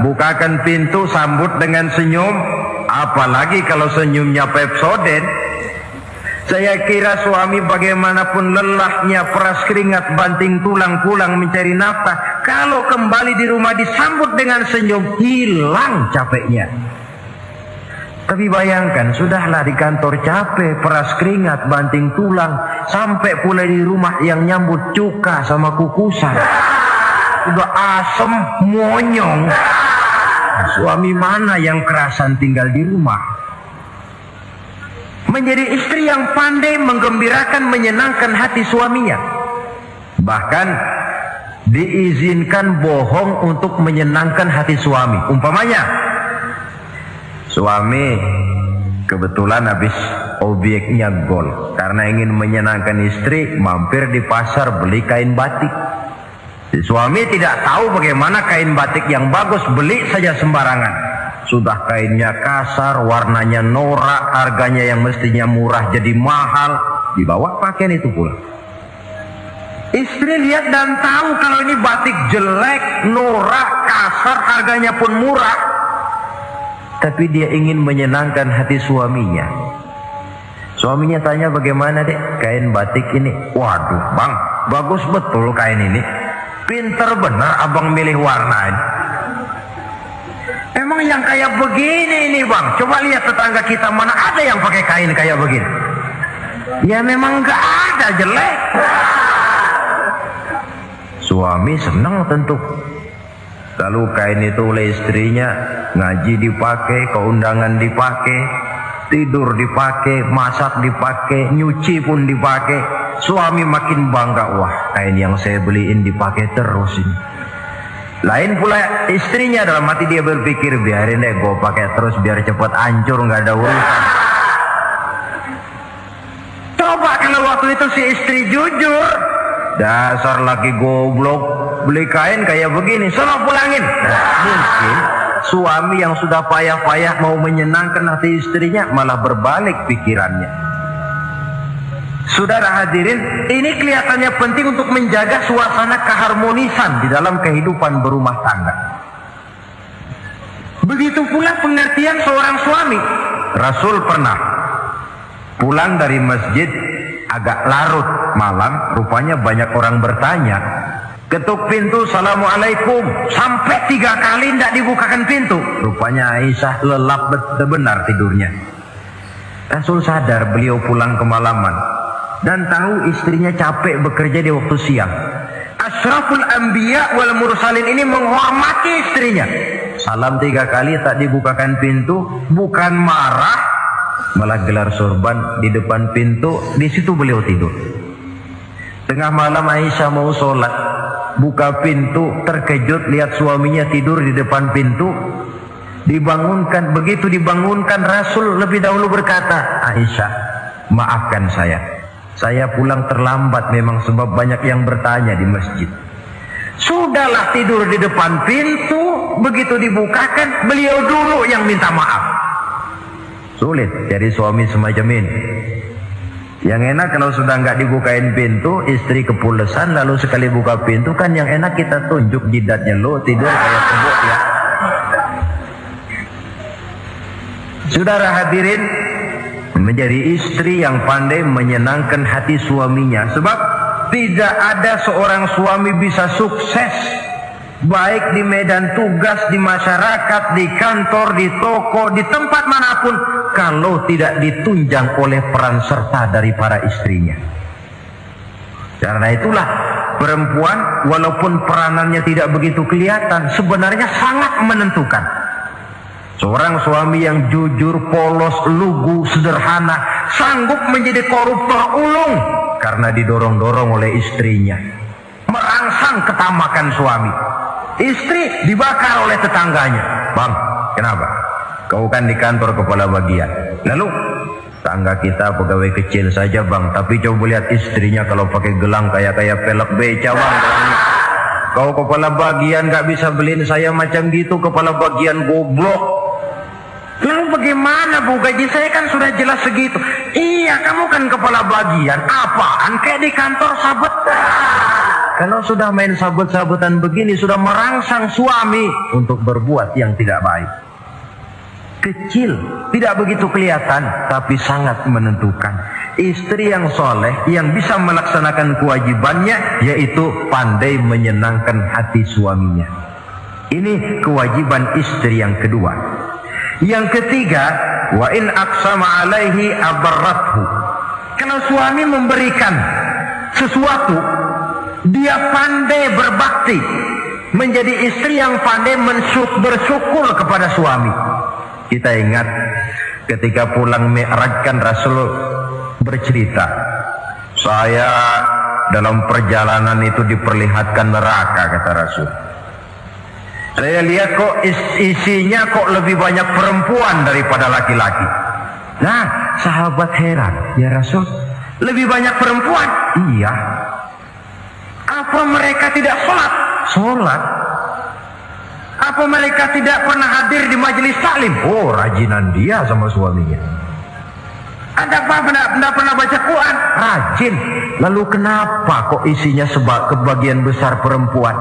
bukakan pintu, sambut dengan senyum. Apalagi kalau senyumnya Pepsodent. Saya kira suami bagaimanapun lelahnya, peras keringat, banting tulang pulang mencari nafkah, kalau kembali di rumah disambut dengan senyum, hilang capeknya. Tapi bayangkan, sudahlah di kantor capek, peras keringat, banting tulang, sampai pula di rumah yang nyambut cuka sama kukusan. Udah asem, monyong. Suami mana yang kerasan tinggal di rumah? Menjadi istri yang pandai menggembirakan, menyenangkan hati suaminya. Bahkan diizinkan bohong untuk menyenangkan hati suami. Umpamanya, suami kebetulan habis obyeknya gol. Karena ingin menyenangkan istri, mampir di pasar beli kain batik. Si suami tidak tahu bagaimana kain batik yang bagus, beli saja sembarangan. Sudah kainnya kasar, warnanya norak, harganya yang mestinya murah jadi mahal, dibawa pakaian itu pula. Istri lihat dan tahu kalau ini batik jelek, norak, kasar, harganya pun murah. Tapi dia ingin menyenangkan hati suaminya. Suaminya tanya, bagaimana dek kain batik ini? Waduh bang, bagus betul kain ini. Pinter benar abang milih warna ini. Emang yang kayak begini ini bang, coba lihat tetangga kita, mana ada yang pakai kain kayak begini? Ya memang gak ada, jelek. Suami senang tentu. Lalu kain itu oleh istrinya, ngaji dipakai, keundangan dipakai, tidur dipakai, masak dipakai, nyuci pun dipakai. Suami makin bangga, wah kain yang saya beliin dipakai terus ini. Lain pula istrinya, dalam hati dia berpikir, biarin deh gue pakai terus biar cepat hancur, nggak ada urusan. Coba kalau waktu itu si istri jujur, dasar laki goblok, beli kain kayak begini, sono pulangin. Nah, mungkin suami yang sudah payah-payah mau menyenangkan hati istrinya malah berbalik pikirannya. Saudara hadirin, ini kelihatannya penting untuk menjaga suasana keharmonisan di dalam kehidupan berumah tangga. Begitu pula pengertian seorang suami. Rasul pernah pulang dari masjid agak larut malam, rupanya banyak orang bertanya. Ketuk pintu, assalamualaikum, sampai 3 kali tidak dibukakan pintu. Rupanya Aisyah lelap benar tidurnya. Rasul sadar beliau pulang kemalaman dan tahu istrinya capek bekerja di waktu siang. Ashraful anbiya wal mursalin ini menghormati istrinya. Salam 3 kali tak dibukakan pintu, bukan marah, malah gelar sorban di depan pintu. Di situ beliau tidur. Tengah malam Aisyah mau sholat, buka pintu, terkejut lihat suaminya tidur di depan pintu. Dibangunkan, begitu dibangunkan Rasul lebih dahulu berkata, Aisyah, maafkan saya pulang terlambat memang sebab banyak yang bertanya di masjid. Sudahlah tidur di depan pintu, begitu dibukakan beliau dulu yang minta maaf. Sulit jadi suami semacam ini. Yang enak kalau sudah nggak dibukain pintu, istri kepulesan, lalu sekali buka pintu kan yang enak kita tunjuk jidatnya, lo tidur kayak kebok ya. Saudara hadirin, menjadi istri yang pandai menyenangkan hati suaminya, sebab tidak ada seorang suami bisa sukses baik di medan tugas, di masyarakat, di kantor, di toko, di tempat manapun kalau tidak ditunjang oleh peran serta dari para istrinya. Karena itulah perempuan walaupun peranannya tidak begitu kelihatan, sebenarnya sangat menentukan. Seorang suami yang jujur, polos, lugu, sederhana, sanggup menjadi koruptor ulung karena didorong-dorong oleh istrinya. Merangsang ketamakan suami. Istri dibakar oleh tetangganya. Bang, kenapa? Kau kan di kantor kepala bagian. Lalu, tangga kita pegawai kecil saja bang, tapi coba lihat istrinya kalau pakai gelang kayak pelek beca bang. kau kepala bagian gak bisa beliin saya macam gitu, kepala bagian goblok. Lalu bagaimana Bu, gaji saya kan sudah jelas segitu. Iya, kamu kan kepala bagian. Apaan kayak di kantor sabetan. Kalau sudah main sabet-sabetan begini, sudah merangsang suami untuk berbuat yang tidak baik. Kecil, tidak begitu kelihatan, tapi sangat menentukan. Istri yang soleh, yang bisa melaksanakan kewajibannya, yaitu pandai menyenangkan hati suaminya. Ini kewajiban istri yang kedua. Yang ketiga, wa in aqsama alaihi abarrathu. Kalau suami memberikan sesuatu, dia pandai berbakti, menjadi istri yang pandai bersyukur kepada suami. Kita ingat ketika pulang Mi'raj kan Rasul bercerita, saya dalam perjalanan itu diperlihatkan neraka, kata Rasul. Saya lihat kok isinya kok lebih banyak perempuan daripada laki-laki. Nah, sahabat heran, ya Rasul, lebih banyak perempuan? Iya. Apa mereka tidak sholat? Sholat. Apa mereka tidak pernah hadir di majelis taklim? Oh, rajinan dia sama suaminya. Ada apa? Tidak pernah baca Quran? Rajin. Lalu kenapa kok isinya kebagian besar perempuan?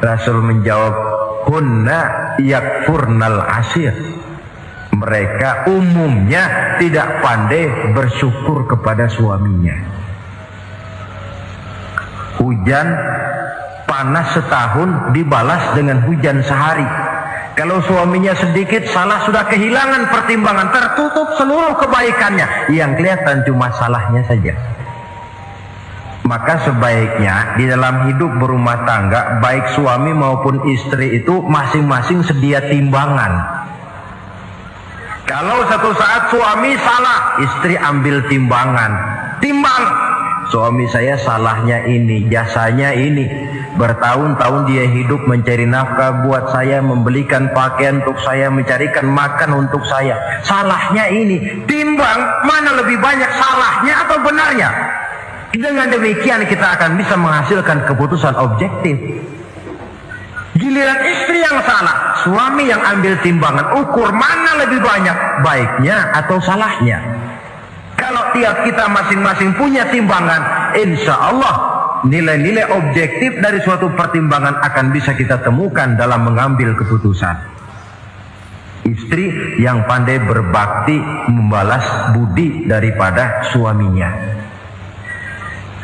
Rasul menjawab, hunna yakfurnal asir. Mereka umumnya tidak pandai bersyukur kepada suaminya. Hujan panas setahun dibalas dengan hujan sehari. Kalau suaminya sedikit salah, sudah kehilangan pertimbangan, tertutup seluruh kebaikannya. Yang kelihatan cuma salahnya saja. Maka sebaiknya di dalam hidup berumah tangga, baik suami maupun istri itu masing-masing sedia timbangan. Kalau satu saat suami salah, istri ambil timbangan. Timbang, suami saya salahnya ini, jasanya ini. Bertahun-tahun dia hidup mencari nafkah buat saya, membelikan pakaian untuk saya, mencarikan makan untuk saya. Salahnya ini. Timbang, mana lebih banyak salahnya atau benarnya? Dengan demikian kita akan bisa menghasilkan keputusan objektif. Giliran istri yang salah, suami yang ambil timbangan, ukur mana lebih banyak baiknya atau salahnya. Kalau tiap kita masing-masing punya timbangan, insya Allah nilai-nilai objektif dari suatu pertimbangan akan bisa kita temukan dalam mengambil keputusan. Istri yang pandai berbakti membalas budi daripada suaminya.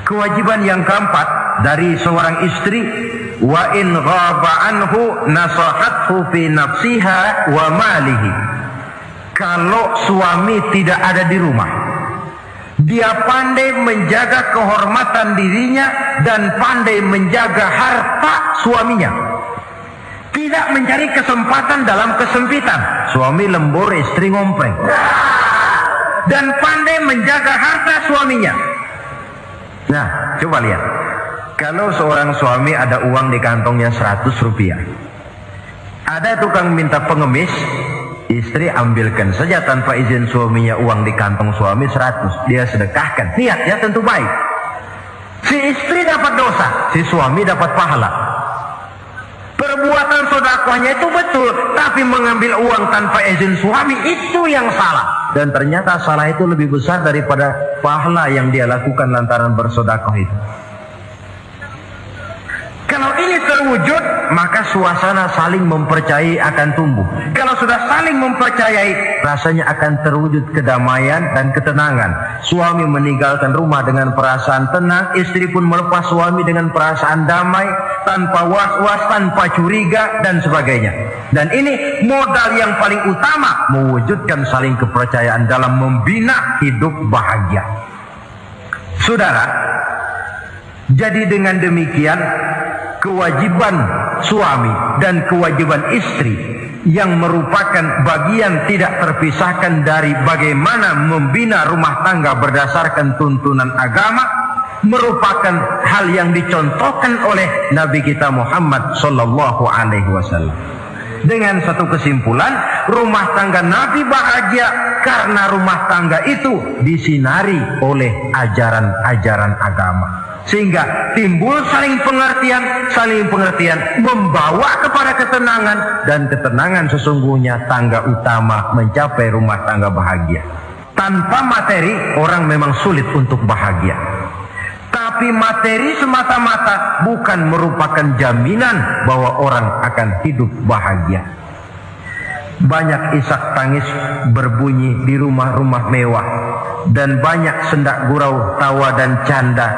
Kewajiban yang keempat dari seorang istri, wa in ghaba anhu nasahathu fi nafsiha wa malihi. Kalau suami tidak ada di rumah, dia pandai menjaga kehormatan dirinya dan pandai menjaga harta suaminya. Tidak mencari kesempatan dalam kesempitan. Suami lembur, istri ngompreng. Dan pandai menjaga harta suaminya. Nah, coba lihat. Kalau seorang suami ada uang di kantongnya 100 rupiah. Ada tukang minta pengemis, istri ambilkan saja tanpa izin suaminya uang di kantong suami 100. Dia sedekahkan. Niatnya tentu baik. Si istri dapat dosa, si suami dapat pahala. Perbuatan sedekahnya itu betul, tapi mengambil uang tanpa izin suami itu yang salah. Dan ternyata salah itu lebih besar daripada pahala yang dia lakukan lantaran bersedekah itu. Kalau ini terwujud, maka suasana saling mempercayai akan tumbuh. Kalau sudah saling mempercayai, rasanya akan terwujud kedamaian dan ketenangan. Suami meninggalkan rumah dengan perasaan tenang, istri pun melepas suami dengan perasaan damai, tanpa was-was, tanpa curiga, dan sebagainya. Dan ini modal yang paling utama, mewujudkan saling kepercayaan dalam membina hidup bahagia. Saudara, jadi dengan demikian, kewajiban suami dan kewajiban istri yang merupakan bagian tidak terpisahkan dari bagaimana membina rumah tangga berdasarkan tuntunan agama, merupakan hal yang dicontohkan oleh Nabi kita Muhammad sallallahu alaihi wasallam. Dengan satu kesimpulan, rumah tangga Nabi bahagia karena rumah tangga itu disinari oleh ajaran-ajaran agama. Sehingga timbul saling pengertian membawa kepada ketenangan, dan ketenangan sesungguhnya tangga utama mencapai rumah tangga bahagia. Tanpa materi orang memang sulit untuk bahagia. Tapi materi semata-mata bukan merupakan jaminan bahwa orang akan hidup bahagia. Banyak isak tangis berbunyi di rumah-rumah mewah, dan banyak sendak gurau, tawa dan canda,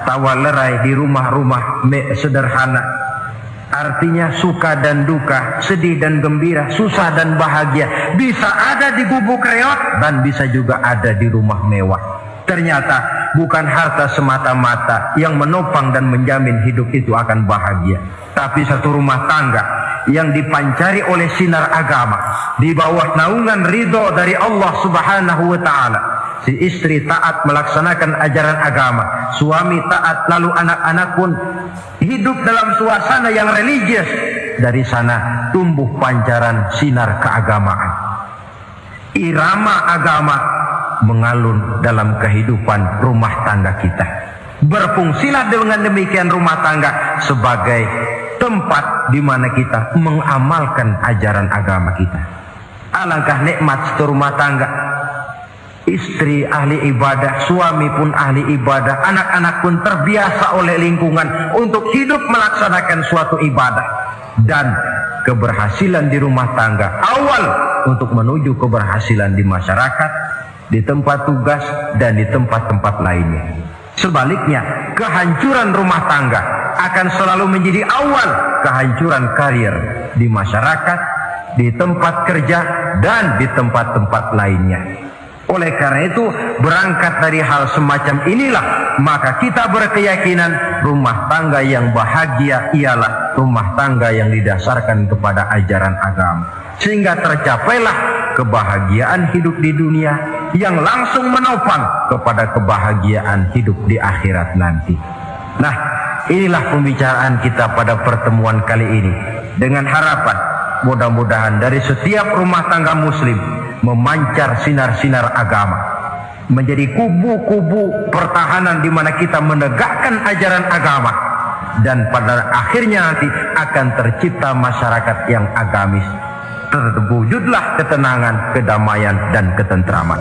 tawa lerai di rumah-rumah sederhana. Artinya suka dan duka, sedih dan gembira, susah dan bahagia bisa ada di gubuk reot dan bisa juga ada di rumah mewah. Ternyata bukan harta semata-mata yang menopang dan menjamin hidup itu akan bahagia, tapi satu rumah tangga yang dipancari oleh sinar agama di bawah naungan ridho dari Allah Subhanahu wa taala. Si istri taat melaksanakan ajaran agama, suami taat, lalu anak-anak pun hidup dalam suasana yang religius. Dari sana tumbuh pancaran sinar keagamaan. Irama agama mengalun dalam kehidupan rumah tangga kita. Berfungsilah dengan demikian rumah tangga sebagai tempat di mana kita mengamalkan ajaran agama kita. Alangkah nikmat satu rumah tangga. Istri ahli ibadah, suami pun ahli ibadah, anak-anak pun terbiasa oleh lingkungan untuk hidup melaksanakan suatu ibadah. Dan keberhasilan di rumah tangga awal untuk menuju keberhasilan di masyarakat, di tempat tugas, dan di tempat-tempat lainnya. Sebaliknya, kehancuran rumah tangga akan selalu menjadi awal kehancuran karir di masyarakat, di tempat kerja, dan di tempat-tempat lainnya. Oleh karena itu, berangkat dari hal semacam inilah, maka kita berkeyakinan rumah tangga yang bahagia ialah rumah tangga yang didasarkan kepada ajaran agama. Sehingga tercapailah kebahagiaan hidup di dunia yang langsung menopang kepada kebahagiaan hidup di akhirat nanti. Nah, inilah pembicaraan kita pada pertemuan kali ini. Dengan harapan mudah-mudahan dari setiap rumah tangga muslim memancar sinar-sinar agama, menjadi kubu-kubu pertahanan di mana kita menegakkan ajaran agama, dan pada akhirnya nanti akan tercipta masyarakat yang agamis. Terwujudlah ketenangan, kedamaian, dan ketentraman.